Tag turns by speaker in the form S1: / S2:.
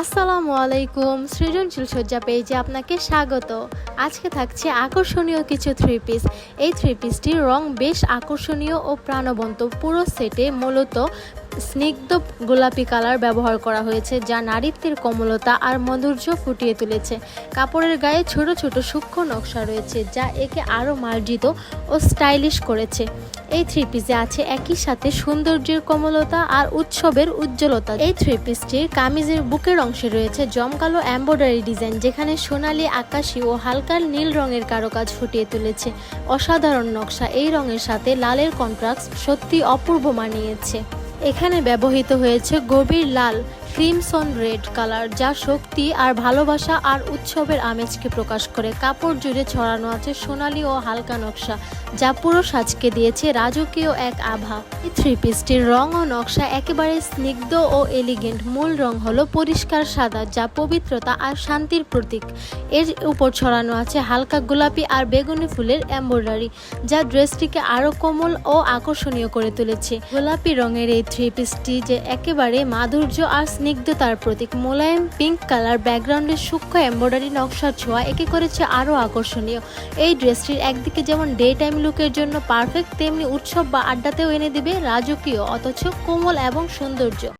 S1: আসসালামু আলাইকুম, সৃজনশীল সজ্জা পেজে আপনাকে স্বাগত। আজকে থাকছে আকর্ষণীয় কিছু থ্রি পিস। এই থ্রি পিসটির রং বেশ আকর্ষণীয় ও প্রাণবন্ত। পুরো সেটে মূলত স্নিগ্ধ গোলাপি কালার ব্যবহার করা হয়েছে, যা নারীত্বের কোমলতা আর মাধুর্য ফুটিয়ে তুলেছে। কাপড়ের গায়ে ছোট ছোট সূক্ষ্ম নকশা রয়েছে, যা একে আরও মার্জিত ও স্টাইলিশ করেছে। এই থ্রি পিসে আছে একই সাথে সৌন্দর্যের কোমলতা আর উৎসবের উজ্জ্বলতা। এই থ্রি পিসটির কামিজের বুকের অংশে রয়েছে জমকালো এমব্রয়ডারি ডিজাইন, যেখানে সোনালী, আকাশী ও হালকা নীল রঙের কারুকাজ ফুটিয়ে তুলেছে। অসাধারণ নকশা এই রঙের সাথে লালের কন্ট্রাস্ট সত্যি অপূর্ব মানিয়েছে। এখানে ব্যবহৃত হয়েছে গভীর লাল ক্রিমসন রেড কালার, যা শক্তি আর ভালোবাসা আর উৎসবের আমেজকে প্রকাশ করে। কাপড় জুড়ে ছড়ানো আছে সোনালী ও হালকা নকশা, যা পুরো সাজকে দিয়েছে রাজকীয় এক আভা। এই থ্রি পিসটির রং ও নকশা একেবারে স্নিগ্ধ ও এলিগেন্ট। মূল রং হলো পরিষ্কার সাদা, যা পবিত্রতা আর শান্তির প্রতীক। এর উপর ছড়ানো আছে হালকা গোলাপি আর বেগুনি ফুলের এমব্রয়ডারি, যা ড্রেসটিকে আরও কোমল ও আকর্ষণীয় করে তুলেছে। গোলাপি রঙের এই থ্রি পিসটি যে একেবারে মাধুর্য আর স্নিগ্ধতার প্রতীক। মোলায়েম পিঙ্ক কালার ব্যাকগ্রাউন্ডের সূক্ষ্ম এমব্রয়ডারি নকশার ছোঁয়া একে করেছে আরও আকর্ষণীয়। এই ড্রেসটির একদিকে যেমন ডে টাইম লুকের জন্য পারফেক্ট, তেমনি উৎসব বা আড্ডাতেও এনে দিবে রাজকীয় অথচ কোমল এবং সৌন্দর্য।